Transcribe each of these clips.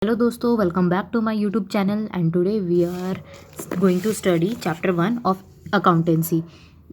Hello दोस्तों, welcome back to my YouTube channel and today we are going to study chapter 1 of accountancy,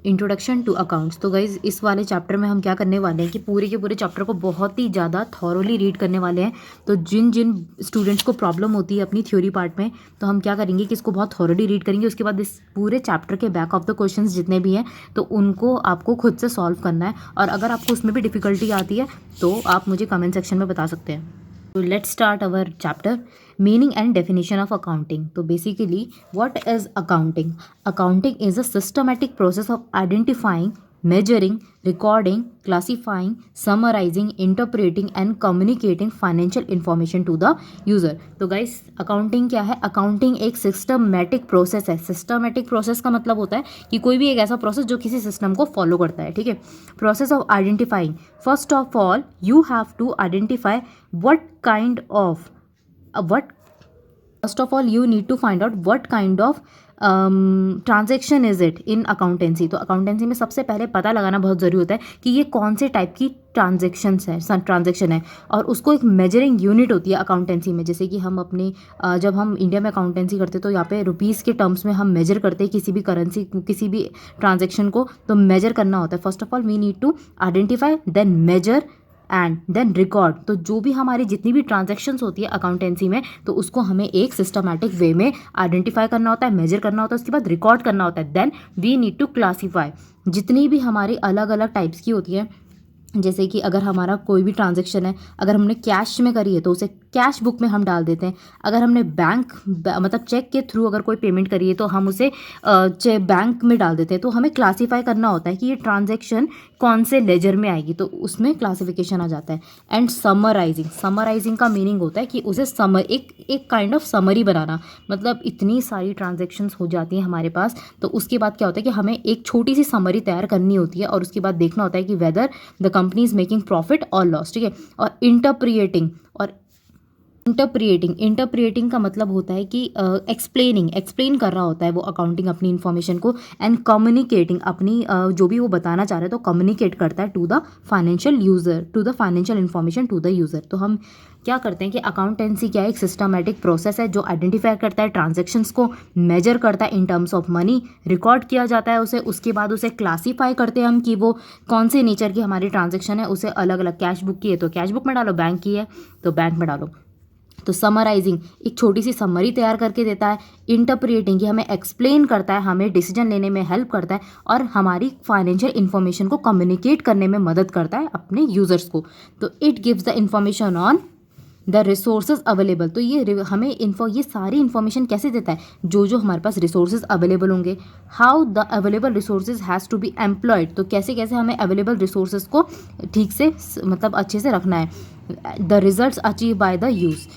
introduction to accounts. तो guys इस वाले chapter में हम क्या करने वाले हैं कि पूरे के पूरे चैप्टर को बहुत ही ज़्यादा थॉरोली रीड करने वाले हैं। तो जिन जिन स्टूडेंट्स को प्रॉब्लम होती है अपनी थ्योरी पार्ट में, तो हम क्या करेंगे कि इसको बहुत थॉरोली रीड करेंगे। उसके बाद इस पूरे चैप्टर के बैक ऑफ द क्वेश्चंस जितने भी हैं तो उनको आपको खुद से सॉल्व करना है। और अगर आपको उसमें भी डिफ़िकल्टी आती है तो आप मुझे कमेंट सेक्शन में बता सकते हैं। So let's start our chapter, meaning and definition of accounting. So basically, what is accounting? Accounting is a systematic process of identifying, measuring, recording, classifying, summarizing, interpreting and communicating financial information to the user. तो guys, accounting क्या है? Accounting एक systematic process है. Systematic process का मतलब होता है कि कोई भी एक ऐसा प्रोसेस जो किसी सिस्टम को फॉलो करता है, ठीक है। Process of identifying, first of all you have to identify what kind of what first of all you need to find out what kind of transaction is it in accountancy. तो accountancy में सबसे पहले पता लगाना बहुत ज़रूरी होता है कि ये कौन से टाइप की ट्रांजेक्शन है और उसको एक मेजरिंग यूनिट होती है अकाउंटेंसी में। जैसे कि हम अपने जब हम इंडिया में अकाउंटेंसी करते तो यहाँ पे रुपीज़ के टर्म्स में हम मेजर करते हैं किसी भी करेंसी, किसी भी ट्रांजेक्शन को तो मेजर करना होता है। First of all we need to identify, then measure and then record. तो जो भी हमारी जितनी भी ट्रांजैक्शंस होती है अकाउंटेंसी में तो उसको हमें एक सिस्टमैटिक वे में आइडेंटिफाई करना होता है, मेजर करना होता है, उसके बाद रिकॉर्ड करना होता है। Then we need to classify. जितनी भी हमारी अलग अलग टाइप्स की होती है, जैसे कि अगर हमारा कोई भी ट्रांजैक्शन है, अगर हमने कैश में करी है तो उसे कैश बुक में हम डाल देते हैं। अगर हमने मतलब चेक के थ्रू अगर कोई पेमेंट करी है तो हम उसे बैंक में डाल देते हैं। तो हमें क्लासीफाई करना होता है कि ये ट्रांजैक्शन कौन से लेजर में आएगी, तो उसमें क्लासिफिकेशन आ जाता है। एंड समराइजिंग का मीनिंग होता है कि उसे एक काइंड ऑफ समरी बनाना। मतलब इतनी सारी ट्रांजैक्शंस हो जाती हैं हमारे पास, तो उसके बाद क्या होता है कि हमें एक छोटी सी समरी तैयार करनी होती है और उसके बाद देखना होता है कि whether the company is making profit और लॉस, ठीक है। और इंटरप्रिएटिंग का मतलब होता है कि एक्सप्लेन कर रहा होता है वो अकाउंटिंग अपनी इन्फॉर्मेशन को। एंड कम्युनिकेटिंग, अपनी जो भी वो बताना चाह रहे हैं तो कम्युनिकेट करता है to the financial information to the user. तो हम क्या करते हैं कि अकाउंटेंसी क्या है, एक सिस्टमैटिक प्रोसेस है जो आइडेंटिफाई करता है ट्रांजैक्शंस को, मेजर करता है इन टर्म्स ऑफ मनी, रिकॉर्ड किया जाता है उसे, उसके बाद उसे क्लासीफाई करते हैं हम कि वो कौन से नेचर की हमारी ट्रांजैक्शन है। उसे अलग अलग, कैश बुक की है तो कैश बुक में डालो, बैंक की है तो बैंक में डालो। तो समराइजिंग एक छोटी सी समरी तैयार करके देता है। इंटरप्रिएटिंग ये हमें एक्सप्लेन करता है, हमें डिसीजन लेने में हेल्प करता है और हमारी फाइनेंशियल इन्फॉर्मेशन को कम्युनिकेट करने में मदद करता है अपने यूजर्स को। तो it gives the information on the resources available. तो ये हमें ये सारी इन्फॉर्मेशन कैसे देता है, जो हमारे पास रिसोर्सेज अवेलेबल होंगे। How the available resources has to be employed, तो कैसे कैसे हमें अवेलेबल रिसोर्सेज को ठीक से मतलब अच्छे से रखना है। The results achieve by the use.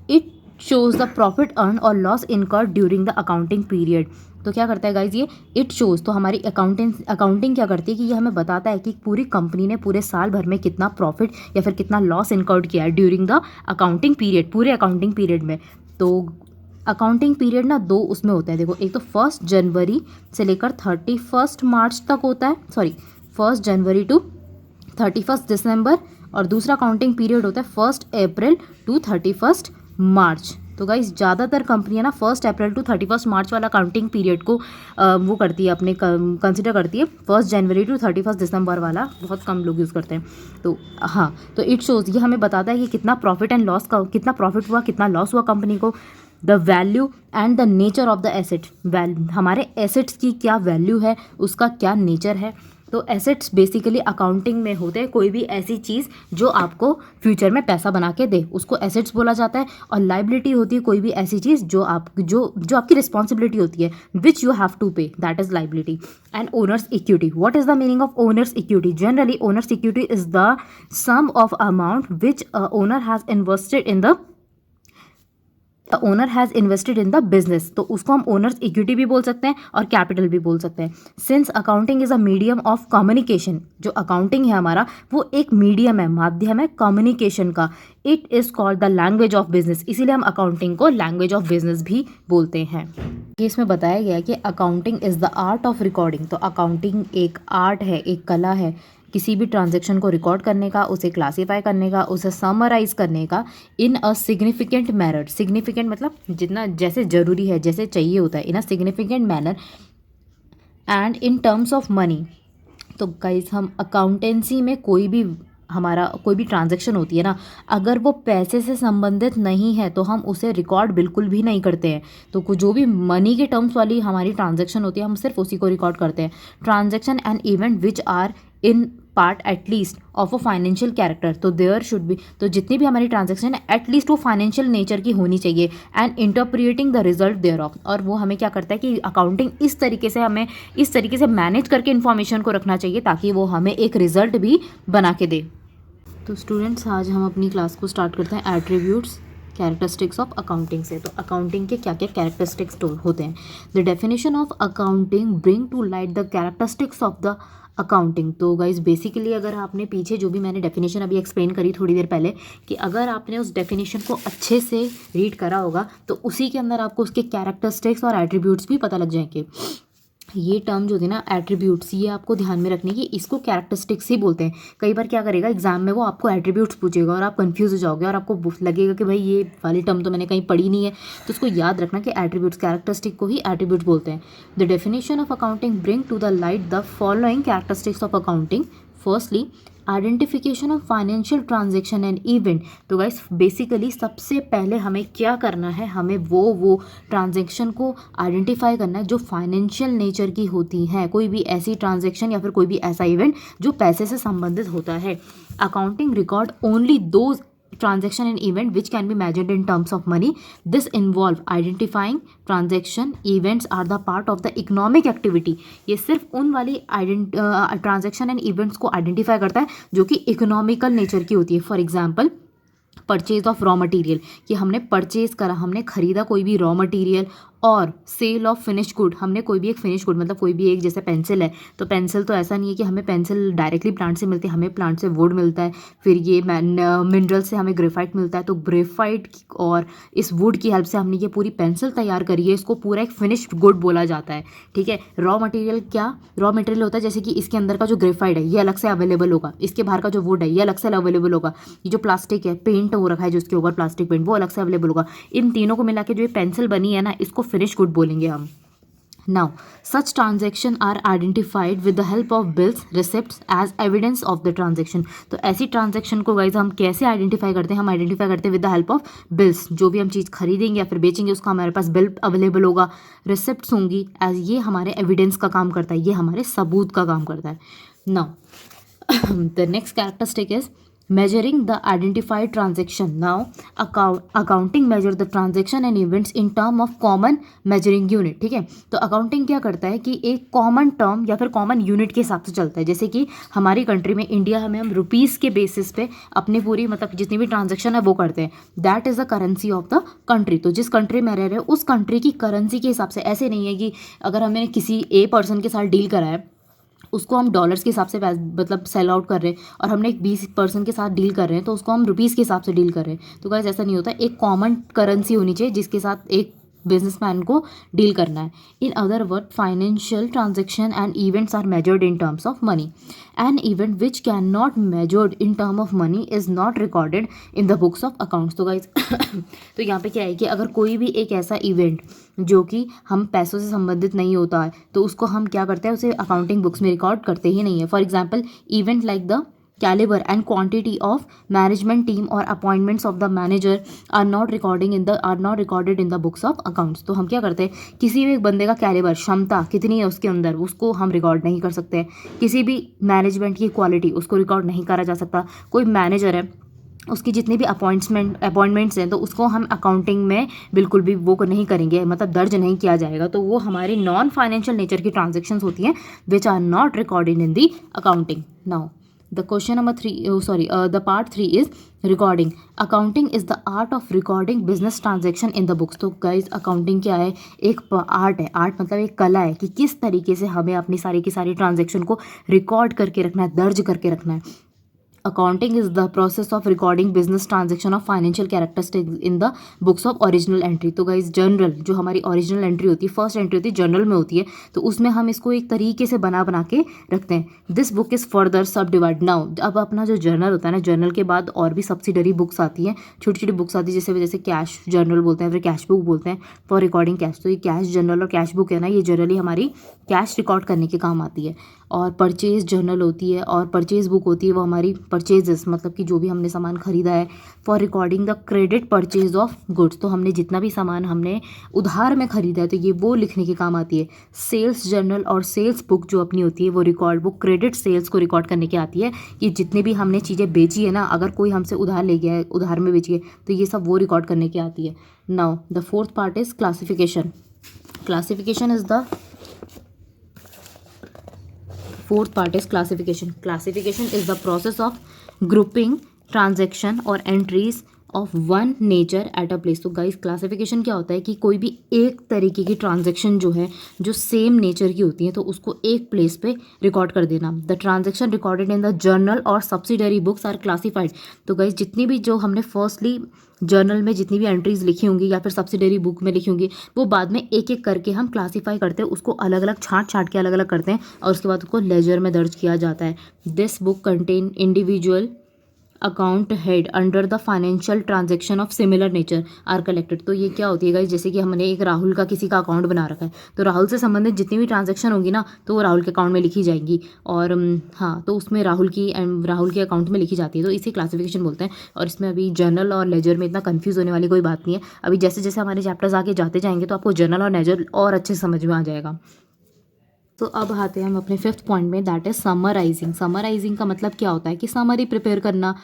It shows the profit earn और loss incurred during the accounting period. तो क्या करता है गाइज ये इट शोज, तो हमारी अकाउंटिंग क्या करती है कि ये हमें बताता है कि पूरी कंपनी ने पूरे साल भर में कितना प्रॉफिट या फिर कितना लॉस इनकर्ड किया है ड्यूरिंग द अकाउंटिंग पीरियड, पूरे अकाउंटिंग पीरियड में। तो अकाउंटिंग पीरियड ना दो उसमें होता है, देखो एक तो 1 जनवरी से लेकर 31 मार्च तक होता है, 1 जनवरी टू 31 दिसंबर, और दूसरा अकाउंटिंग पीरियड होता है 1 अप्रैल टू 31 मार्च। तो गाइज ज़्यादातर कंपनियां ना 1 अप्रैल टू 31 मार्च वाला अकाउंटिंग पीरियड को वो करती है, अपने कंसिडर करती है। 1 जनवरी टू 31 दिसंबर वाला बहुत कम लोग यूज़ करते हैं। तो हाँ, तो इट शोज़ ये हमें बताता है कि कितना प्रॉफिट एंड लॉस का, कितना प्रॉफिट हुआ, कितना लॉस हुआ कंपनी को। The value and the nature of the asset, हमारे एसेट्स की क्या वैल्यू है, उसका क्या नेचर है। तो एसेट्स बेसिकली अकाउंटिंग में होते हैं कोई भी ऐसी चीज़ जो आपको फ्यूचर में पैसा बना के दे, उसको एसेट्स बोला जाता है। और लाइबिलिटी होती है कोई भी ऐसी चीज़ जो आपकी रिस्पॉन्सिबिलिटी होती है, which you have to pay, that is liability. And owners equity, what is the meaning of owners equity? Generally owners equity is the sum of amount which owner has invested in the business. तो उसको हम owners equity भी बोल सकते हैं और capital भी बोल सकते हैं। Since accounting is a medium of communication, जो अकाउंटिंग है हमारा वो एक मीडियम है, माध्यम है कम्युनिकेशन का। It is called the language of business, इसीलिए हम अकाउंटिंग को लैंग्वेज ऑफ बिजनेस भी बोलते हैं। इसमें बताया गया है कि accounting is the art of recording. तो अकाउंटिंग एक आर्ट है, एक कला है किसी भी ट्रांजैक्शन को रिकॉर्ड करने का, उसे क्लासीफाई करने का, उसे समराइज करने का in a significant manner. Significant मतलब जितना जैसे ज़रूरी है, जैसे चाहिए होता है, in a significant manner and in terms of money. तो गाइस हम अकाउंटेंसी में कोई भी हमारा कोई भी ट्रांजैक्शन होती है ना, अगर वो पैसे से संबंधित नहीं है तो हम उसे रिकॉर्ड बिल्कुल भी नहीं करते हैं। तो जो भी मनी के टर्म्स वाली हमारी ट्रांजैक्शन होती है हम सिर्फ उसी को रिकॉर्ड करते हैं। Transaction and event which are in part at least of a financial character, तो देयर शुड बी, तो जितनी भी हमारी ट्रांजैक्शन है एटलीस्ट वो फाइनेंशियल नेचर की होनी चाहिए and interpreting the result thereof. और वो हमें क्या करता है कि अकाउंटिंग इस तरीके से हमें इस तरीके से मैनेज करके इन्फॉर्मेशन को रखना चाहिए ताकि वो हमें एक रिजल्ट भी बना के दे। तो स्टूडेंट्स आज हम अपनी क्लास को स्टार्ट करते हैं एट्रीब्यूट्स कैरेक्टरिस्टिक्स ऑफ अकाउंटिंग से। तो अकाउंटिंग के क्या क्या कैरेक्टरिस्टिक्स होते हैं। The definition of accounting bring to light the characteristics of the accounting. तो गाइज बेसिकली अगर आपने पीछे जो भी मैंने डेफिनेशन अभी एक्सप्लेन करी थोड़ी देर पहले, कि अगर आपने उस डेफिनेशन को अच्छे से रीड करा होगा तो उसी के अंदर आपको उसके कैरेक्टरिस्टिक्स और एट्रीब्यूट्स भी पता लग जाएंगे। ये टर्म जो थी ना एट्रीब्यूट्स, ये आपको ध्यान में रखने की, इसको कैरेक्टरिस्टिक्स ही बोलते हैं। कई बार क्या करेगा एग्जाम में वो आपको एट्रीब्यूट्स पूछेगा और आप कंफ्यूज हो जाओगे और आपको लगेगा कि भाई ये वाली टर्म तो मैंने कहीं पढ़ी नहीं है। तो उसको याद रखना कि एट्रीब्यूट्स, कैरेक्टरिस्टिक को ही एट्रीब्यूट्स बोलते हैं। The definition of accounting bring to the light the following characteristics of accounting. Firstly identification of financial transaction and event. तो गाइस बेसिकली सबसे पहले हमें क्या करना है, हमें वो ट्रांजेक्शन को आइडेंटिफाई करना है जो फाइनेंशियल नेचर की होती है, कोई भी ऐसी ट्रांजेक्शन या फिर कोई भी ऐसा इवेंट जो पैसे से संबंधित होता है। Accounting record only those transaction and event which can be measured in terms of money. This involve identifying transaction events are the part of the economic activity. ये सिर्फ उन वाली ट्रांजेक्शन एंड इवेंट्स को आइडेंटिफाई करता है जो कि economical nature की होती है। For example purchase of raw material, कि हमने परचेज करा, हमने खरीदा कोई भी रॉ मटेरियल, और सेल ऑफ फिनिश गुड, हमने कोई भी एक फिनिश गुड मतलब कोई भी एक, जैसे पेंसिल है तो पेंसिल तो ऐसा नहीं है कि हमें पेंसिल डायरेक्टली प्लांट से मिलती है, हमें प्लांट से वुड मिलता है, फिर ये मिनरल से हमें ग्रेफाइट मिलता है। तो ग्रेफाइट और इस वुड की हेल्प से हमने ये पूरी पेंसिल तैयार करी है, इसको पूरा एक फिनिश्ड गुड बोला जाता है। ठीक है, रॉ मटेरियल क्या, रॉ मटेरियल होता है जैसे कि इसके अंदर का जो ग्रेफाइट है ये अलग से अवेलेबल होगा, इसके बाहर का जो वुड है ये अलग से अवेलेबल होगा, ये जो प्लास्टिक है पेंट हो रखा है जो इसके ऊपर प्लास्टिक पेंट वो अलग से अवेलेबल होगा। इन तीनों को मिला के जो ये पेंसिल बनी है ना, इसको फिनिश गुड बोलेंगे हम। Now, such transactions are identified with the help of bills, receipts as evidence of the transaction. तो ऐसी ट्रांजेक्शन को गाइज हम कैसे आइडेंटिफाई करते हैं, हम आइडेंटिफाई करते हैं with the help of bills. जो भी हम चीज़ खरीदेंगे या फिर बेचेंगे उसका हमारे पास बिल अवेलेबल होगा, रिसिप्ट्स होंगी, एज ये हमारे एविडेंस का काम करता है, ये हमारे सबूत का काम करता है। Now the next characteristic is measuring the identified transaction. Now accounting measure the transaction and events in term of common measuring unit. ठीक है, तो अकाउंटिंग क्या करता है कि एक कॉमन टर्म या फिर कॉमन यूनिट के हिसाब से चलता है। जैसे कि हमारी कंट्री में इंडिया हमें हम रुपीज़ के बेसिस पे अपनी पूरी मतलब जितनी भी ट्रांजेक्शन है वो करते हैं। That is the currency of the country. तो जिस कंट्री में रह रहे हैं उस कंट्री की करेंसी के हिसाब से, ऐसे नहीं है कि अगर हमने किसी ए पर्सन के साथ डील करा है उसको हम डॉलर्स के हिसाब से मतलब सेल आउट कर रहे हैं, और हमने एक 20 पर्सन के साथ डील कर रहे हैं तो उसको हम रुपीज़ के हिसाब से डील कर रहे हैं। तो गाइस ऐसा नहीं होता, एक कॉमन करेंसी होनी चाहिए जिसके साथ एक बिजनेसमैन को डील करना है। In other word financial transaction and events are measured in terms of money. An event which can not measured in term of money is not recorded in the books of accounts. तो guys तो यहाँ पे क्या है कि अगर कोई भी एक ऐसा इवेंट जो कि हम पैसों से संबंधित नहीं होता है तो उसको हम क्या करते हैं, उसे अकाउंटिंग बुक्स में रिकॉर्ड करते ही नहीं है। For example event like the caliber and quantity of management team or appointments of the manager are not recorded in the books of accounts. तो हम क्या करते हैं, किसी भी एक बंदे का कैलिबर, क्षमता कितनी है उसके अंदर, उसको हम रिकॉर्ड नहीं कर सकते। किसी भी मैनेजमेंट की क्वालिटी उसको रिकॉर्ड नहीं करा जा सकता। कोई मैनेजर है उसकी जितनी भी अपॉइंटमेंट्स हैं तो उसको हम अकाउंटिंग में बिल्कुल भी वो नहीं करेंगे, मतलब दर्ज नहीं किया जाएगा। तो वो हमारी नॉन फाइनेंशियल नेचर की ट्रांजेक्शन्स होती हैं which are not recorded in the accounting. Now the question number 3, the part 3 is recording. Accounting is the art of recording business transaction in the books. तो guys accounting क्या है, एक art है। Art मतलब एक कला है कि किस तरीके से हमें अपनी सारी की सारी ट्रांजेक्शन को रिकॉर्ड करके रखना है, दर्ज करके रखना है। Accounting is the process of recording business transaction of financial characteristics in the books of original entry. तो गाइज जनरल जो हमारी ओरिजिनल एंट्री होती है, फर्स्ट एंट्री होती है जनरल में होती है, तो उसमें हम इसको एक तरीके से बना के रखते हैं। दिस बुक इज फर्दर सब डिवाइड। नाउ अब अपना जो जर्नल होता है ना, जर्नल के बाद और भी सब्सिडरी बुक्स आती हैं, छोटी छोटी बुक्स आती है, जैसे कैश जर्नल बोलते हैं, फिर कैश बुक बोलते हैं फॉर रिकॉर्डिंग कैश। तो ये कैश जर्नल और कैश बुक है ना, ये जनरली हमारी कैश रिकॉर्ड करने के काम आती है। और परचेज जर्नल होती है और परचेज बुक होती है, वो हमारी परचेजेस मतलब कि जो भी हमने सामान खरीदा है, for recording the credit purchase of goods. तो हमने जितना भी सामान हमने उधार में खरीदा है तो ये वो लिखने के काम आती है। सेल्स जर्नल और सेल्स बुक जो अपनी होती है वो क्रेडिट सेल्स को रिकॉर्ड करने की आती है कि जितनी भी हमने चीज़ें बेची है ना, अगर कोई हमसे उधार ले गया है, उधार में बेची है, तो ये सब वो रिकॉर्ड करने की आती है। Now the fourth part is classification. Classification is the fourth part is classification. Classification is the process of grouping transaction or entries of one nature at a place. तो गाइस क्लासिफिकेशन क्या होता है कि कोई भी एक तरीके की ट्रांजेक्शन जो है, जो सेम नेचर की होती है, तो उसको एक प्लेस पे रिकॉर्ड कर देना। The transaction recorded in the journal और सब्सिडरी बुक्स आर क्लासिफाइड। तो गाइस जितनी भी जो हमने फर्स्टली जर्नल में जितनी भी एंट्रीज लिखी होंगी या फिर सब्सिडरी बुक में लिखी होंगी, वो बाद में एक एक करके हम क्लासीफाई करते हैं, उसको अलग अलग छांट के अलग अलग करते हैं और उसके बाद उसको लेजर में दर्ज किया जाता है। This book contain individual account head under the financial transaction of similar nature are collected. तो ये क्या होती है गाइस, जैसे कि हमने एक राहुल का किसी का अकाउंट बना रखा है, तो राहुल से संबंधित जितनी भी ट्रांजेक्शन होंगी ना, तो वो राहुल के अकाउंट में लिखी जाएंगी। और हाँ, तो उसमें राहुल के अकाउंट में लिखी जाती है, तो इसी क्लासिफिकेशन बोलते हैं। और इसमें अभी जर्नल और लेजर में इतना कन्फ्यूज़ होने वाली कोई बात नहीं है। अभी जैसे जैसे हमारे चैप्टर्स आगे जाते जाएंगे तो आपको जर्नल और लेजर और अच्छे से समझ में आ जाएगा। तो अब आते हैं हम अपने फिफ्थ पॉइंट में, दैट इज समराइजिंग। समराइजिंग का मतलब क्या होता है कि समरी प्रिपेयर करना।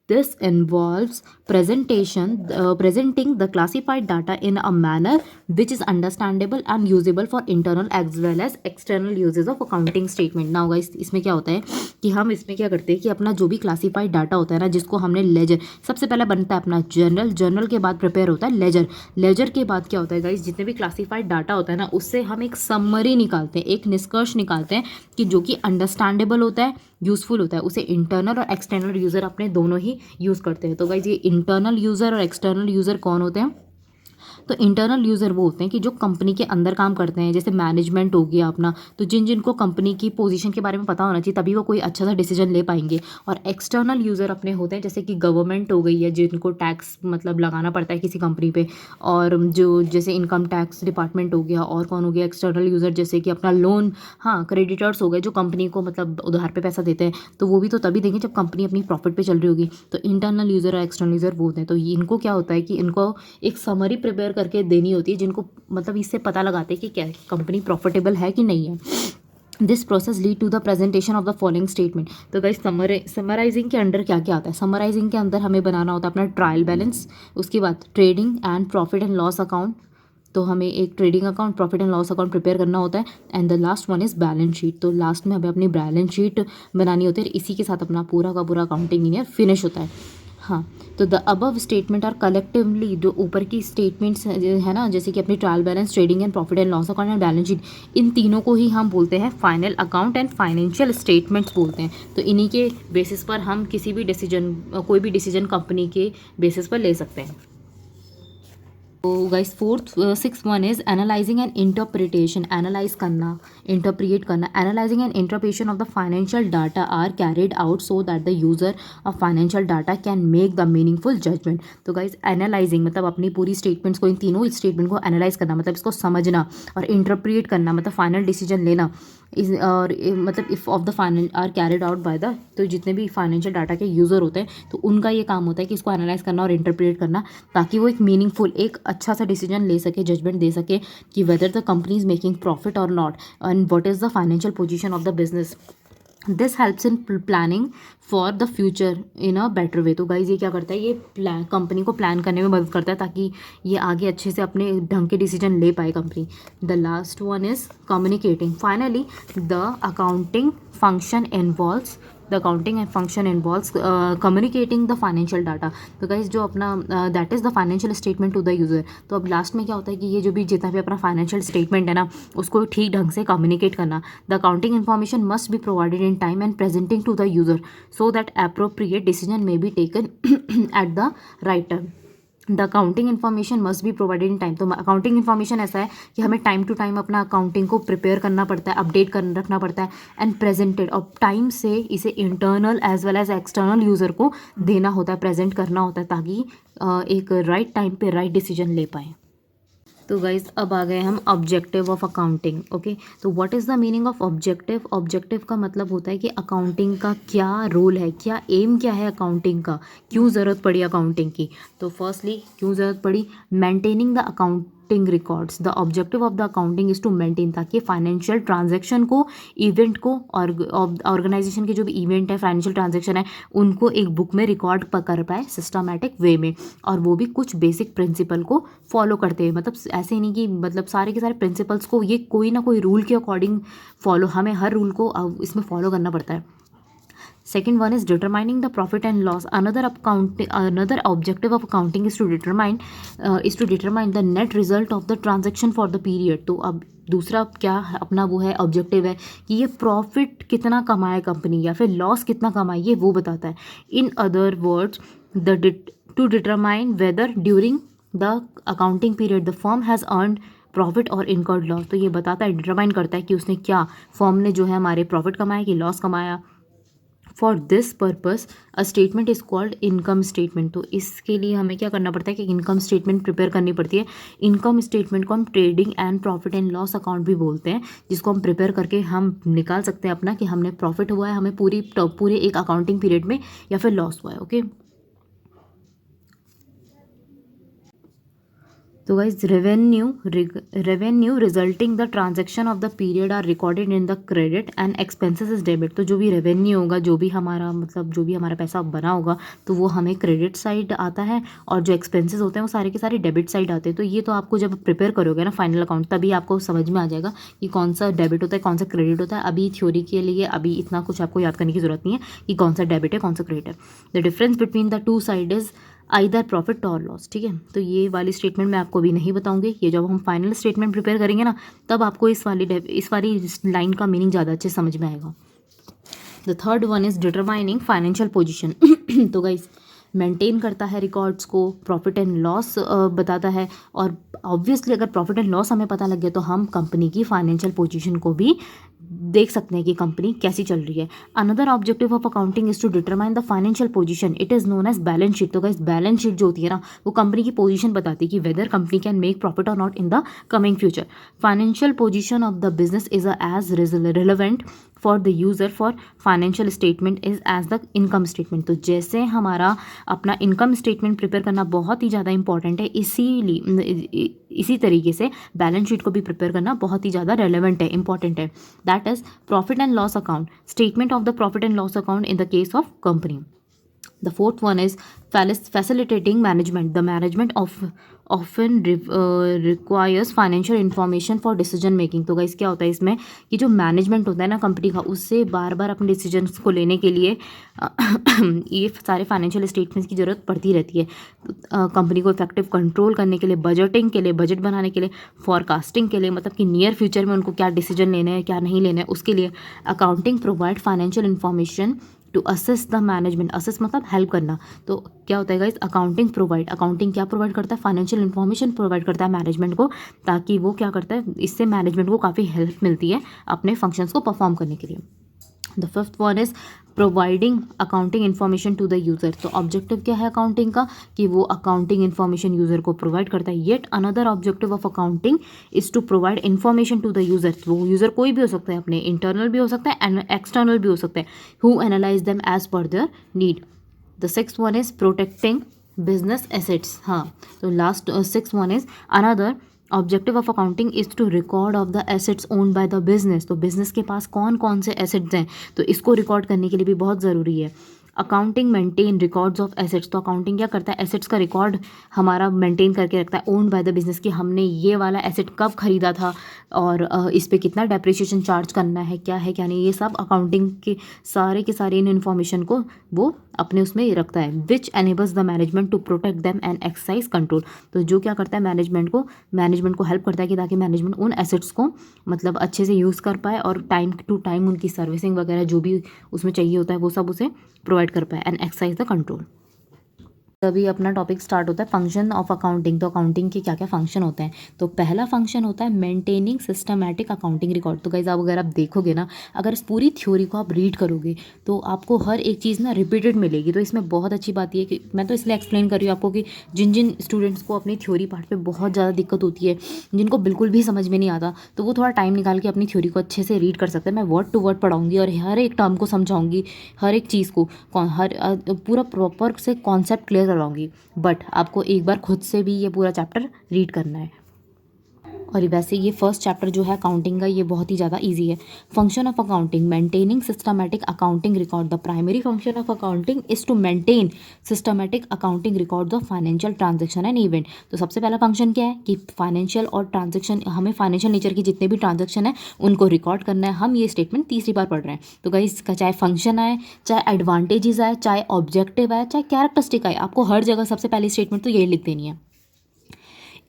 This involves presenting the classified data in a manner which is understandable and usable for internal as well as external uses of accounting statement. Now guys, इसमें क्या होता है कि हम इसमें क्या करते हैं कि अपना जो भी क्लासिफाइड डाटा होता है ना, जिसको हमने लेजर, सबसे पहले बनता है अपना जर्नल, जर्नल के बाद प्रिपेयर होता है लेजर, लेजर के बाद क्या होता है गाइस, जितने भी क्लासिफाइड डाटा होता है ना, उससे हम एक समरी निकालते हैं, एक निष्कर्ष निकालते हैं कि जो कि अंडरस्टैंडेबल होता है, यूज़फुल होता है। उसे इंटरनल और एक्सटर्नल यूज़र अपने दोनों ही यूज़ करते हैं। तो गाइज ये इंटरनल यूज़र और एक्सटर्नल यूज़र कौन होते हैं? तो इंटरनल यूज़र वो होते हैं कि जो कंपनी के अंदर काम करते हैं, जैसे मैनेजमेंट हो गया अपना, तो जिनको कंपनी की पोजीशन के बारे में पता होना चाहिए, तभी वो कोई अच्छा सा डिसीजन ले पाएंगे। और एक्सटर्नल यूज़र अपने होते हैं जैसे कि गवर्नमेंट हो गई है, जिनको टैक्स मतलब लगाना पड़ता है किसी कंपनी पे, और जो जैसे इनकम टैक्स डिपार्टमेंट हो गया। और कौन हो गया एक्सटर्नल यूज़र, जैसे कि अपना लोन, हाँ क्रेडिटर्स हो गए, जो कंपनी को मतलब उधार पे पैसा देते हैं, तो वो भी तो तभी देंगे जब कंपनी अपनी प्रॉफिट पे चल रही होगी। तो इंटरनल यूज़र और एक्सटर्नल यूज़र वो होते हैं। तो इनको क्या होता है कि इनको एक समरी प्रिपेयर करके देनी होती है, जिनको मतलब इससे पता लगाते हैं कि क्या कंपनी प्रॉफिटेबल है कि नहीं है। This process lead to the presentation of the following statement. तो गाइस समराइजिंग के अंडर क्या क्या आता है? समराइजिंग के अंदर हमें बनाना होता है अपना ट्रायल बैलेंस, उसके बाद trading and profit and loss account, तो हमें एक trading account, profit and loss account prepare करना होता है। And the last one is balance sheet. तो लास्ट में हमें अपनी बैलेंस शीट बनानी होती है, इसी के साथ अपना पूरा का पूरा अकाउंटिंग ईयर फिनिश होता है। हाँ, तो the above statement are collectively, जो ऊपर की स्टेटमेंट्स है ना, जैसे कि अपनी trial balance, trading and profit and loss account and balance sheet, इन तीनों को ही हम बोलते हैं final account and financial statements बोलते हैं। तो इन्हीं के बेसिस पर हम किसी भी डिसीजन, कोई भी डिसीजन कंपनी के बेसिस पर ले सकते हैं। तो guys six one is analysing and interpretation. Analyse करना, इंटरप्रिएट करना। Analysing and interpretation of the financial data are carried out so that the user of financial data can make the meaningful judgement. तो guys analysing मतलब अपनी पूरी statements को, इन तीनों statement को analyse करना मतलब इसको समझना, और इंटरप्रिएट करना मतलब फाइनल डिसीजन लेना। और मतलब if of the final are carried out by the, तो जितने भी फाइनेंशियल डाटा के यूज़र होते हैं तो उनका ये काम होता है कि इसको एनालाइज करना और इंटरप्रेट करना, ताकि वो एक मीनिंगफुल, एक अच्छा सा डिसीजन ले सके, जजमेंट दे सके कि whether the company is making profit और not and what is the financial position of the business. This helps in planning for the future in a better way. तो गाइज ये क्या करता है, ये कंपनी को प्लान करने में मदद करता है, ताकि ये आगे अच्छे से अपने ढंग के डिसीजन ले पाए company. The last one is communicating. Finally the accounting function involves the accounting function involves communicating the financial data. तो गाइस जो अपना that is the financial statement to the user. तो अब लास्ट में क्या होता है कि ये जो भी जितना भी अपना फाइनेंशियल स्टेटमेंट है ना, उसको ठीक ढंग से कम्युनिकेट करना। The accounting information must be provided in time and presenting to the user so that appropriate decision may be taken at the right time. The accounting information must be provided in time. तो accounting information ऐसा है कि हमें time to time अपना accounting को prepare करना पड़ता है, अपडेट कर रखना पड़ता है एंड प्रेजेंटेड, और टाइम से इसे internal as well as external user को देना होता है, प्रेजेंट करना होता है, ताकि एक राइट टाइम पे राइट डिसीजन ले पाएँ। तो गाइज अब आ गए हम ऑब्जेक्टिव ऑफ अकाउंटिंग। ओके, तो what is the meaning of objective? Objective का मतलब होता है कि अकाउंटिंग का क्या रोल है, क्या एम क्या है अकाउंटिंग का, क्यों ज़रूरत पड़ी अकाउंटिंग की। तो फर्स्टली क्यों ज़रूरत पड़ी, maintaining the accounting records. The objective of the accounting is to maintain, ताकि फाइनेंशियल ट्रांजेक्शन को, इवेंट को, और ऑर्गेनाइजेशन के जो भी इवेंट है, फाइनेंशियल ट्रांजेक्शन है, उनको एक बुक में रिकॉर्ड कर पाए सिस्टमैटिक वे में, और वो भी कुछ बेसिक प्रिंसिपल को फॉलो करते हुए। मतलब ऐसे नहीं कि मतलब सारे के सारे प्रिंसिपल्स को ये कोई ना कोई रूल के अकॉर्डिंग फॉलो, हमें हर रूल को इसमें फॉलो करना पड़ता है। Second one is determining the profit and loss. Another objective of accounting is to determine the net result of the transaction for the period. तो अब दूसरा क्या अपना वो है ऑब्जेक्टिव है कि ये प्रॉफिट कितना कमाए कंपनी या फिर लॉस कितना कमाए, ये वो बताता है। In other words to determine whether during the accounting period the firm has earned profit or incurred loss. तो ये बताता है, डिटरमाइन करता है कि उसने क्या, फर्म ने जो है हमारे प्रॉफिट कमाया कि लॉस कमाया। For this purpose a statement is called income statement. तो इसके लिए हमें क्या करना पड़ता है कि इनकम स्टेटमेंट प्रिपेयर करनी पड़ती है। इनकम स्टेटमेंट को हम trading and profit and loss account भी बोलते हैं, जिसको हम प्रिपेयर करके हम निकाल सकते हैं अपना कि हमने प्रॉफिट हुआ है हमें पूरे एक अकाउंटिंग पीरियड में, या फिर लॉस हुआ है। ओके, तो guys revenue resulting the transaction of the period are recorded in the credit and expenses is debit. तो जो भी रेवेन्यू होगा, जो भी हमारा मतलब जो भी हमारा पैसा बना होगा, तो वो हमें क्रेडिट साइड आता है, और जो एक्सपेंसेस होते हैं वो सारे के सारे डेबिट साइड आते हैं। तो ये तो आपको जब प्रिपेयर करोगे ना फाइनल अकाउंट, तभी आपको समझ में आ जाएगा कि कौन सा डेबिट होता है, कौन सा क्रेडिट होता है। अभी थ्योरी के लिए अभी इतना कुछ आपको याद करने की जरूरत नहीं है कि कौन सा डेबिट है कौन सा क्रेडिट है। The difference between the two side is either profit और लॉस। ठीक है, तो ये वाली स्टेटमेंट मैं आपको अभी नहीं बताऊंगी, ये जब हम फाइनल स्टेटमेंट प्रिपेयर करेंगे ना, तब आपको इस वाली लाइन का मीनिंग ज़्यादा अच्छे समझ में आएगा। The third one is determining financial position. तो गाइस मेंटेन करता है रिकॉर्ड्स को, प्रॉफिट एंड लॉस बताता है, और ऑब्वियसली अगर प्रॉफिट एंड लॉस हमें पता लग गया तो हम कंपनी की फाइनेंशियल पोजीशन को भी देख सकते हैं कि कंपनी कैसी चल रही है। Another objective of accounting is to determine the financial position, it is known as balance sheet. तो गाइस बैलेंस शीट जो होती है ना, वो कंपनी की पोजीशन बताती है कि whether company can make profit और not in the coming future. Financial position of the business is as relevant for the user for financial statement is as the income statement. तो जैसे हमारा अपना income statement prepare करना बहुत ही ज़्यादा important है, इसी तरीके से बैलेंस शीट को भी प्रिपेयर करना बहुत ही ज़्यादा रेलेवेंट है, इंपॉर्टेंट है। That is profit and loss account, statement of the profit and loss account in the case of company. The fourth one is facilitating management. The management often requires financial information for decision making. तो guys क्या होता है इसमें कि जो management होता है ना कंपनी का, उससे बार बार अपने डिसीजंस को लेने के लिए ये सारे फाइनेंशियल स्टेटमेंट्स की ज़रूरत पड़ती रहती है। कंपनी को इफेक्टिव कंट्रोल करने के लिए, बजटिंग के लिए, बजट बनाने के लिए, फॉरकास्टिंग के लिए, मतलब कि नियर फ्यूचर में उनको क्या डिसीजन लेने हैं क्या नहीं लेने हैं, उसके लिए accounting provide financial information to assess the management. Assess मतलब हेल्प करना। तो क्या होता है गाइस, अकाउंटिंग क्या प्रोवाइड करता है, फाइनेंशियल इन्फॉर्मेशन प्रोवाइड करता है मैनेजमेंट को, ताकि वो क्या करता है, इससे मैनेजमेंट को काफ़ी हेल्प मिलती है अपने फंक्शंस को परफॉर्म करने के लिए। The fifth one is providing accounting information to the user. तो ऑब्जेक्टिव क्या है अकाउंटिंग का कि वो अकाउंटिंग इन्फॉर्मेशन यूज़र को प्रोवाइड करता है। Yet another objective of accounting is to provide information to the user. वो यूज़र कोई भी हो सकता है, अपने इंटरनल भी हो सकता है एंड एक्सटर्नल भी हो सकता है, who analyse them as per their need. The sixth one is protecting business assets. हाँ, तो last six one is another objective of accounting is to record of the assets owned by the business. तो business के पास कौन कौन से assets हैं, तो इसको रिकॉर्ड करने के लिए भी बहुत ज़रूरी है। Accounting maintain records of assets, तो अकाउंटिंग क्या करता है, एसेट्स का रिकॉर्ड हमारा मेंटेन करके रखता है, ओन्ड बाय द बिजनेस, कि हमने ये वाला एसेट कब खरीदा था और इस पे कितना डेप्रिसिएशन चार्ज करना है, क्या है क्या नहीं, ये सब अकाउंटिंग के सारे इन इन्फॉर्मेशन को वो अपने उसमें रखता है। Which enables the management to protect them and exercise control, तो जो क्या करता है मैनेजमेंट को हेल्प करता है कि ताकि मैनेजमेंट उन एसेट्स को मतलब अच्छे से यूज़ कर पाए और टाइम टू टाइम उनकी सर्विसिंग वगैरह जो भी उसमें चाहिए होता है वो सब उसे प्रोवाइड कर पाए, एंड एक्सरसाइज द कंट्रोल। तभी अपना टॉपिक स्टार्ट होता है फंक्शन ऑफ अकाउंटिंग। तो अकाउंटिंग के क्या क्या फंक्शन होते हैं, तो पहला फंक्शन होता है मेंटेनिंग सिस्टमैटिक अकाउंटिंग रिकॉर्ड। तो गाइस आप अगर आप देखोगे ना, अगर इस पूरी थ्योरी को आप रीड करोगे तो आपको हर एक चीज़ ना रिपीटेड मिलेगी। तो इसमें बहुत अच्छी बात ये है कि मैं तो इसलिए एक्सप्लेन कर रही हूँ आपको कि जिन जिन स्टूडेंट्स को अपनी थ्योरी पार्ट पे बहुत ज़्यादा दिक्कत होती है, जिनको बिल्कुल भी समझ में नहीं आता, तो वो थोड़ा टाइम निकाल के अपनी थ्योरी को अच्छे से रीड कर सकते हैं। मैं वर्ड टू वर्ड पढ़ाऊँगी और हर एक टर्म को समझाऊँगी, हर एक चीज़ को पूरा प्रॉपर से कॉन्सेप्ट क्लियर करवाऊँगी। बट आपको एक बार खुद से भी ये पूरा चैप्टर रीड करना है। और वैसे ये फर्स्ट चैप्टर जो है अकाउंटिंग का, ये बहुत ही ज़्यादा इजी है। Function of accounting maintaining systematic accounting record. The primary function of accounting is to maintain systematic accounting record of financial transaction and event. तो सबसे पहला फंक्शन क्या है कि फाइनेंशियल और ट्रांजेक्शन, हमें फाइनेंशियल नेचर की जितने भी ट्रांजेक्शन है उनको रिकॉर्ड करना है। हम ये स्टेटमेंट तीसरी बार पढ़ रहे हैं। तो गाइस इसका चाहे फंक्शन आए, चाहे एडवांटेजेस आए, चाहे ऑब्जेक्टिव आए, चाहे कैरेक्टरिस्टिक आए, आपको हर जगह सबसे पहली स्टेटमेंट तो यही लिख देनी है।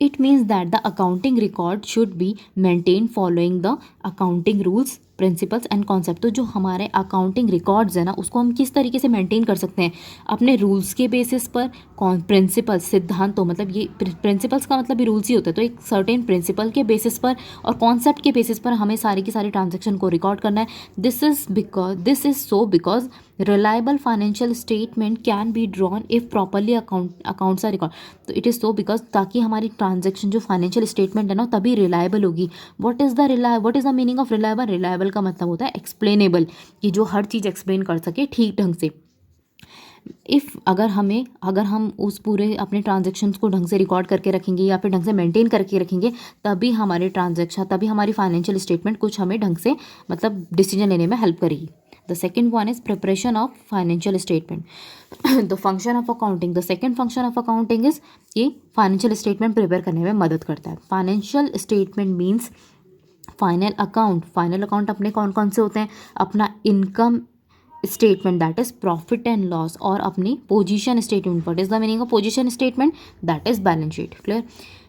It means that the accounting record should be maintained following the accounting rules, principles and concept. तो जो हमारे अकाउंटिंग रिकॉर्ड्स है ना, उसको हम किस तरीके से मेंटेन कर सकते हैं, अपने रूल्स के बेसिस पर। प्रिंसिपल्स सिद्धांतों, मतलब ये प्रिंसिपल्स का मतलब भी रूल्स ही होता है, तो एक सर्टेन प्रिंसिपल के बेसिस पर और कॉन्सेप्ट के बेसिस पर हमें सारी की सारी ट्रांजेक्शन को रिकॉर्ड करना है। This is so because reliable financial statement can be drawn if properly accounts are record. तो इट इज़ सो बिकॉज ताकि हमारी ट्रांजेक्शन जो फाइनेंशियल स्टेटमेंट है ना तभी रिलायबल होगी। What is the meaning of reliable? Reliable का मतलब होता है एक्सप्लेनेबल, कि जो हर चीज़ एक्सप्लेन कर सके ठीक ढंग से। अगर हम उस पूरे अपने ट्रांजेक्शन्स को ढंग से रिकॉर्ड करके रखेंगे या फिर ढंग से मेंटेन करके रखेंगे, तभी हमारे हमारी फाइनेंशियल स्टेटमेंट कुछ हमें ढंग से मतलब डिसीजन लेने में हेल्प करेगी। The second one is preparation of financial statement. The function of accounting, the second function of accounting is ये फाइनेंशियल स्टेटमेंट प्रिपेयर करने में मदद करता है। Financial statement means final account अपने कौन कौन से होते हैं, अपना income statement that is profit and loss, और अपनी position statement. What is the meaning of position statement? That is balance sheet. Clear?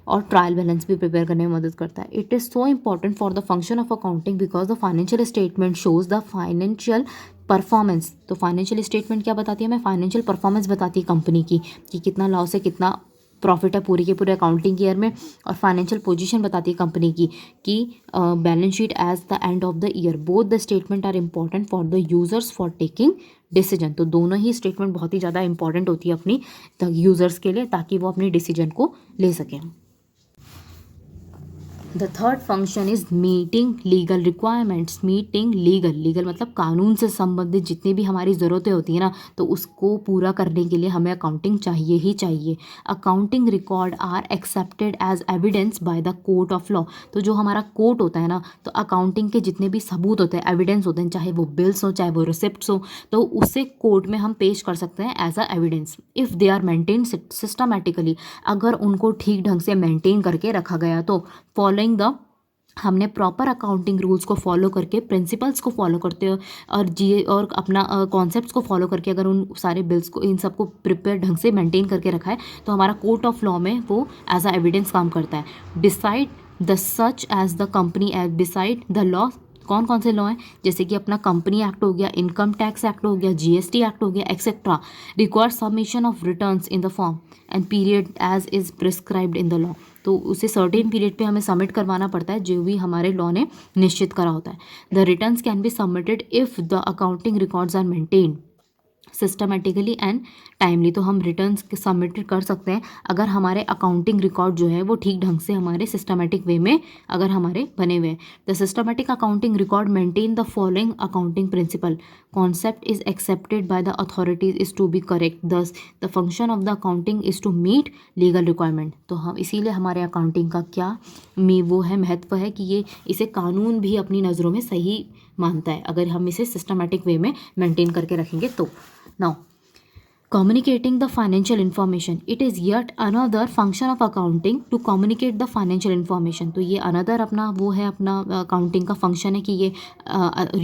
और ट्रायल बैलेंस भी प्रिपेयर करने में मदद करता है। It is so important for the function of accounting because the financial statement shows the financial performance. तो financial statement क्या बताती है हमें? फाइनेंशियल परफॉर्मेंस बताती है कंपनी की, कि कितना लॉस है कितना प्रॉफिट है पूरी के पूरे अकाउंटिंग ईयर में। और फाइनेंशियल पोजीशन बताती है कंपनी की कि balance sheet as the end of the year. Both the statement are important for the users for taking decision. तो दोनों ही स्टेटमेंट बहुत ही ज़्यादा इंपॉर्टेंट होती है अपनी यूजर्स के लिए, ताकि वो अपनी डिसीजन को ले सकें। The third function is meeting legal requirements. Meeting legal मतलब कानून से संबंधित जितनी भी हमारी ज़रूरतें होती है ना, तो उसको पूरा करने के लिए हमें अकाउंटिंग चाहिए ही चाहिए। Accounting record are accepted as evidence by the court of law. तो जो हमारा कोर्ट होता है ना, तो अकाउंटिंग के जितने भी सबूत होते हैं, एविडेंस होते हैं, चाहे वो बिल्स हो चाहे वो रिसिप्ट्स हो, तो उसे कोर्ट में हम पेश कर सकते हैं as a evidence if they are maintain systematically. अगर उनको ठीक ढंग से मेंटेन करके रखा गया तो फॉलोइंग हमने प्रॉपर अकाउंटिंग रूल्स को फॉलो करके, प्रिंसिपल्स को फॉलो करते हो और अपना कॉन्सेप्ट्स को फॉलो करके अगर उन सारे बिल्स को, इन सबको प्रिपेयर ढंग से मेंटेन करके रखा है, तो हमारा कोर्ट ऑफ लॉ में वो एज अ एविडेंस काम करता है। Decide the such as the company as decide the law. कौन कौन से लॉ हैं? जैसे कि अपना कंपनी एक्ट हो गया, इनकम टैक्स एक्ट हो गया, जीएसटी एक्ट हो गया, etcetera. Require submission of returns in the form and period as is prescribed in the law. तो उसे सर्टेन पीरियड पे हमें सबमिट करवाना पड़ता है जो भी हमारे लॉ ने निश्चित करा होता है। The returns can be submitted if the accounting records are maintained systematically and timely. तो हम रिटर्न्स सबमिट कर सकते हैं अगर हमारे अकाउंटिंग रिकॉर्ड जो है वो ठीक ढंग से हमारे सिस्टमेटिक वे में अगर हमारे बने हुए हैं। The systematic accounting record maintain the following accounting principle. concept is accepted by the authorities is to be correct. Thus the function of the accounting is to meet legal requirement. तो हम इसीलिए हमारे अकाउंटिंग का क्या वो है महत्व है कि ये इसे कानून भी अपनी नज़रों में सही मानता है अगर हम इसे सिस्टमेटिक वे में मेंटेन करके रखेंगे तो. Now communicating the financial information, it is yet another function of accounting to communicate the financial information. तो ये another अपना वो है अपना accounting का function है कि ये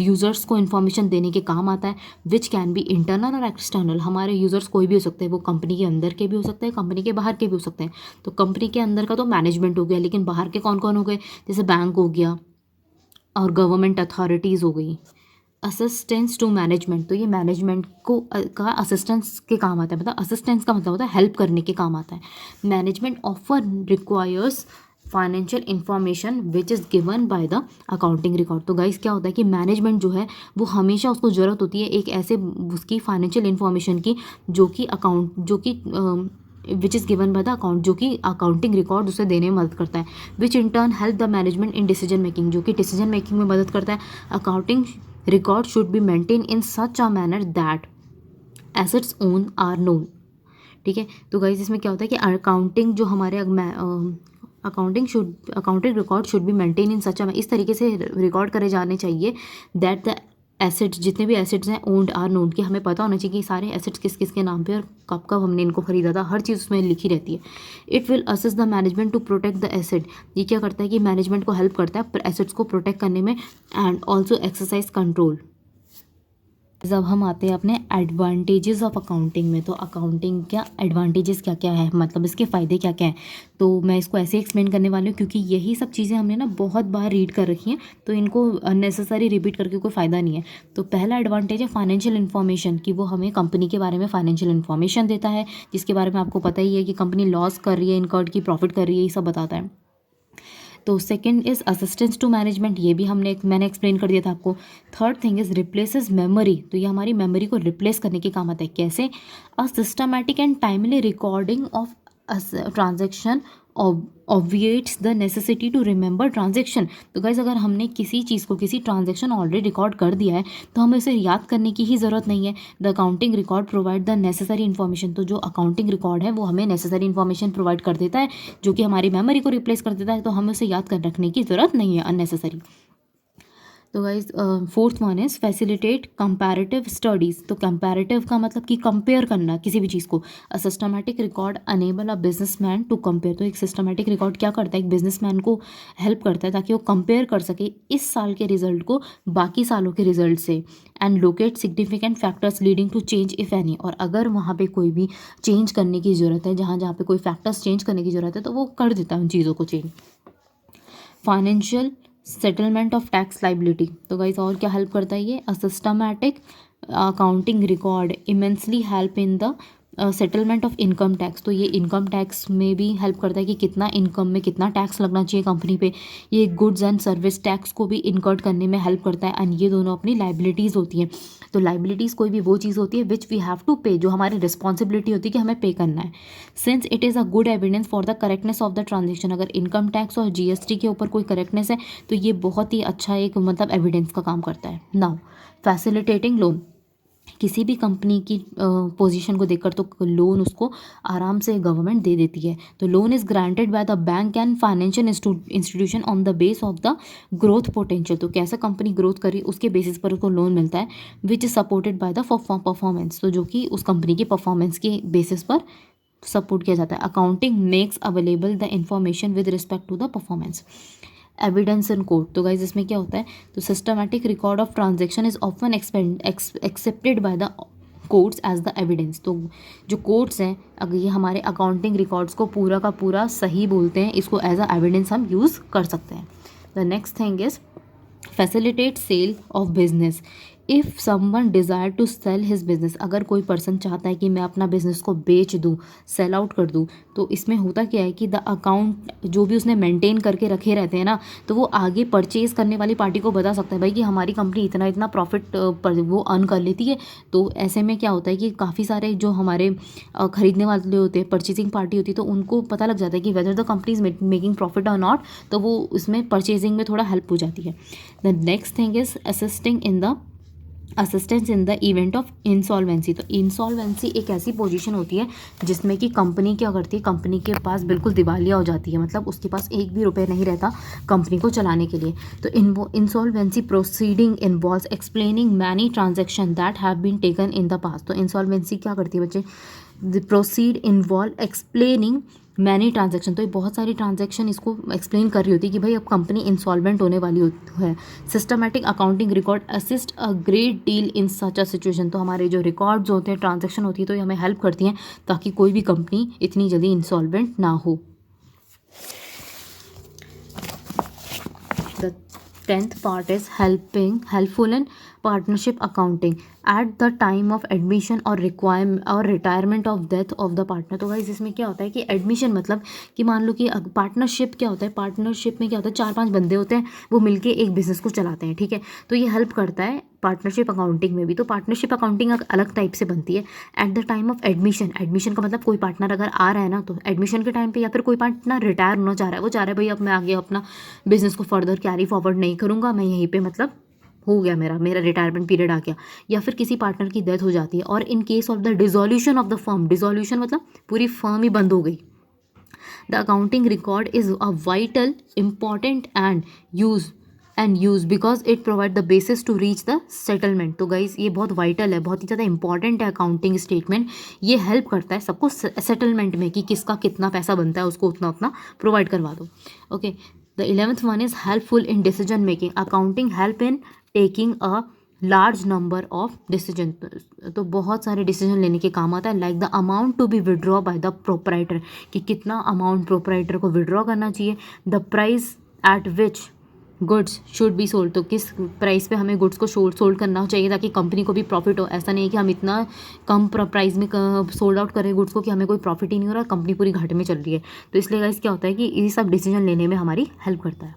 users को information देने के काम आता है, which can be internal और external. हमारे users कोई भी हो सकते हैं, वो कंपनी के अंदर के भी हो सकते हैं, कंपनी के बाहर के भी हो सकते हैं. तो कंपनी के अंदर का तो मैनेजमेंट हो गया, लेकिन बाहर के कौन कौन हो गए, जैसे बैंक हो गया और गवर्नमेंट अथॉरिटीज़ हो गई. असिस्टेंस टू मैनेजमेंट, तो ये मैनेजमेंट को का असिस्टेंस के काम आता है, मतलब असिस्टेंस का मतलब होता है हेल्प करने के काम आता है. Management often requires financial information which is given by the accounting record. तो गाइस क्या होता है कि मैनेजमेंट जो है वो हमेशा उसको ज़रूरत होती है एक ऐसे उसकी फाइनेंशियल इंफॉर्मेशन की जो कि which is given by the account, जो कि अकाउंटिंग रिकॉर्ड उसे देने में मदद करता है. Which in turn help the management in decision making, जो कि डिसीजन मेकिंग में मदद करता है. Accounting record should be maintain in such a manner that assets own are known. ठीक है, तो गाइस इसमें क्या होता है कि अकाउंटिंग जो हमारे accounting record should be maintain in such a, इस तरीके से रिकॉर्ड करे जाने चाहिए दैट द एसेट्स, जितने भी एसेट्स हैं ओन्ड आर नोन, कि हमें पता होना चाहिए कि सारे एसेट्स किस किस के नाम पे और कब कब हमने इनको खरीदा था, हर चीज़ उसमें लिखी रहती है. It will assist the management to protect the asset, ये क्या करता है कि मैनेजमेंट को हेल्प करता है एसेट्स को प्रोटेक्ट करने में एंड ऑल्सो एक्सरसाइज कंट्रोल. जब हम आते हैं अपने एडवांटेजेस ऑफ अकाउंटिंग में, तो अकाउंटिंग क्या एडवांटेजेस क्या क्या है, मतलब इसके फ़ायदे क्या क्या हैं, तो मैं इसको ऐसे एक्सप्लेन करने वाली हूँ क्योंकि यही सब चीज़ें हमने ना बहुत बार रीड कर रखी हैं, तो इनको अननेसेसरी रिपीट करके कोई फ़ायदा नहीं है. तो पहला एडवांटेज है फाइनेंशियल इन्फॉर्मेशन, कि वो हमें कंपनी के बारे में फाइनेंशियल इन्फॉर्मेशन देता है, जिसके बारे में आपको पता ही है कि कंपनी लॉस कर रही है, इनकर्ड की प्रॉफिट कर रही है, ये सब बताता है. तो second is assistance to management, ये भी मैंने एक्सप्लेन कर दिया था आपको. Third thing is replaces memory, तो ये हमारी मेमोरी को रिप्लेस करने के काम आता है. कैसे? A systematic and timely recording of transaction obviates the necessity to remember transaction. तो गाइज अगर हमने किसी चीज़ को, किसी ट्रांजेक्शन ऑलरेडी रिकॉर्ड कर दिया है तो हमें उसे याद करने की ही ज़रूरत नहीं है. The accounting record provide the necessary information, तो जो अकाउंटिंग रिकॉर्ड है वो हमें नेसेसरी इन्फॉर्मेशन प्रोवाइड कर देता है, जो कि हमारी मेमोरी को रिप्लेस कर देता है, तो हमें उसे याद कर रखने की ज़रूरत नहीं है अननेसेसरी. तो guys fourth one is facilitate comparative studies. तो कंपैरेटिव का मतलब कि कंपेयर करना किसी भी चीज़ को. A systematic record enable a businessman to compare, तो एक सिस्टमैटिक रिकॉर्ड क्या करता है, एक बिजनेसमैन को हेल्प करता है ताकि वो कंपेयर कर सके इस साल के रिजल्ट को बाकी सालों के रिजल्ट से, and locate significant factors leading to change if any, और अगर वहाँ पे कोई भी चेंज करने की ज़रूरत है, जहाँ जहाँ पे कोई फैक्टर्स चेंज करने की ज़रूरत है तो वो कर देता है उन चीज़ों को change. Financial settlement of tax liability, तो गाइस और क्या हेल्प करता है ये, a systematic accounting record immensely help in the settlement of income tax. तो ये इनकम टैक्स में भी हेल्प करता है कि कितना इनकम में कितना टैक्स लगना चाहिए कंपनी पे. ये गुड्स एंड सर्विस टैक्स को भी इनकर्ट करने में हेल्प करता है, एंड ये दोनों अपनी लाइबिलिटीज़ होती हैं. तो लाइबिलिटीज़ कोई भी वो चीज़ होती है विच वी हैव टू पे, जो हमारी रिस्पॉन्सिबिलिटी होती है कि हमें पे करना है. Since it is a good evidence for the correctness of the transaction, अगर इनकम टैक्स और जीएसटी के ऊपर कोई करेक्टनेस है तो ये बहुत ही अच्छा एक मतलब एविडेंस का काम करता है. नाउ फैसिलिटेटिंग लोन, किसी भी कंपनी की पोजीशन को देखकर तो लोन उसको आराम से गवर्नमेंट दे देती है. तो loan is granted by the bank and financial institution on the base of the growth potential. तो कैसा कंपनी ग्रोथ करी उसके बेसिस पर उसको लोन मिलता है, which is supported by the performance, तो जो कि उस कंपनी की परफॉर्मेंस के बेसिस पर सपोर्ट किया जाता है. Accounting makes available the information with respect to the performance. Evidence in court, तो गाइज इसमें क्या होता है, तो systematic record of transaction is often accepted by the courts as the evidence. तो जो कोर्ट्स हैं अगर ये हमारे अकाउंटिंग रिकॉर्ड्स को पूरा का पूरा सही बोलते हैं, इसको एज अ एविडेंस हम यूज़ कर सकते हैं. The next thing is facilitate sale of business. If someone desire to sell his business, अगर कोई पर्सन चाहता है कि मैं अपना बिजनेस को बेच दूँ, सेल आउट कर दूँ, तो इसमें होता क्या है कि द अकाउंट जो भी उसने मेंटेन करके रखे रहते हैं ना, तो वो आगे परचेज़ करने वाली पार्टी को बता सकता है भाई कि हमारी कंपनी इतना इतना प्रॉफिट पर वो अर्न कर लेती है. तो ऐसे में क्या होता है कि काफ़ी सारे जो हमारे खरीदने वाले होते हैं, परचेजिंग पार्टी होती है, तो उनको पता लग जाता है कि whether the company is making profit और नॉट, तो वो उसमें परचेजिंग में थोड़ा हेल्प हो जाती है. The next thing is assisting in the assistance in the event of insolvency. तो इंसॉल्वेंसी एक ऐसी पोजीशन होती है जिसमें कि कंपनी क्या करती है, कंपनी के पास बिल्कुल दिवालिया हो जाती है, मतलब उसके पास एक भी रुपये नहीं रहता कंपनी को चलाने के लिए। तो insolvency proceeding involves explaining many transaction that have been taken in the past. तो इंसॉल्वेंसी क्या करती है बच्चे, the proceed involve explaining many transaction. तो ये बहुत सारी ट्रांजैक्शन इसको एक्सप्लेन कर रही होती है कि भाई अब कंपनी इंसॉल्वेंट होने वाली है। Systematic accounting record assist a great deal in such a situation. तो हमारे जो रिकॉर्ड्स होते हैं, ट्रांजैक्शन होती है, तो ये हमें हेल्प करती हैं ताकि कोई भी कंपनी इतनी जल्दी इंसॉल्वेंट ना हो। The 10th part is helpful in partnership accounting at the time of admission or requirement or retirement of death of the partner। तो गाइस इसमें क्या होता है कि एडमिशन मतलब कि मान लो कि पार्टनरशिप क्या होता है, पार्टनरशिप में क्या होता है, 4-5 बंदे होते हैं, वो मिलके एक बिजनेस को चलाते हैं, ठीक है। तो ये हेल्प करता है पार्टनरशिप अकाउंटिंग में भी। तो पार्टनरशिप अकाउंटिंग अलग टाइप से बनती है। At the time of admission, admission का मतलब कोई पार्टनर अगर आ रहा है ना, तो एडमिशन के टाइम पे, या फिर कोई पार्टनर रिटायर होना चाह रहा है, वो चाह रहा है भाई अब मैं आगे अपना बिजनेस को फर्दर कैरी फॉरवर्ड नहीं करूँगा, मैं यहीं पे मतलब हो गया, मेरा रिटायरमेंट पीरियड आ गया, या फिर किसी पार्टनर की डेथ हो जाती है, और in case of the dissolution of the firm, dissolution मतलब पूरी फर्म ही बंद हो गई, the accounting record is a vital important and use because it provide the basis to reach the settlement. तो गाइज ये बहुत वाइटल है, बहुत ही ज़्यादा इंपॉर्टेंट है अकाउंटिंग स्टेटमेंट। ये हेल्प करता है सबको सेटलमेंट में कि किसका कितना पैसा बनता है, उसको उतना उतना प्रोवाइड करवा दो। Okay, the 11th one is helpful in decision making. Accounting help in taking a large number of decision. तो बहुत सारे डिसीजन लेने के काम आता है। Like the amount to be withdraw by the proprietor, कि कितना अमाउंट प्रोपराइटर को विड्रॉ करना चाहिए। The price at which goods should be sold, तो किस प्राइस पे हमें गुड्स को सोल्ड करना चाहिए ताकि कंपनी को भी प्रॉफिट हो। ऐसा नहीं है कि हम इतना कम प्राइस में सोल्ड आउट करें गुड्स को कि हमें कोई प्रॉफिट ही नहीं हो रहा, कंपनी पूरी घाटे में चल रही है। तो इसलिए गाइस क्या होता है कि ये सब डिसीजन लेने में हमारी हेल्प करता है।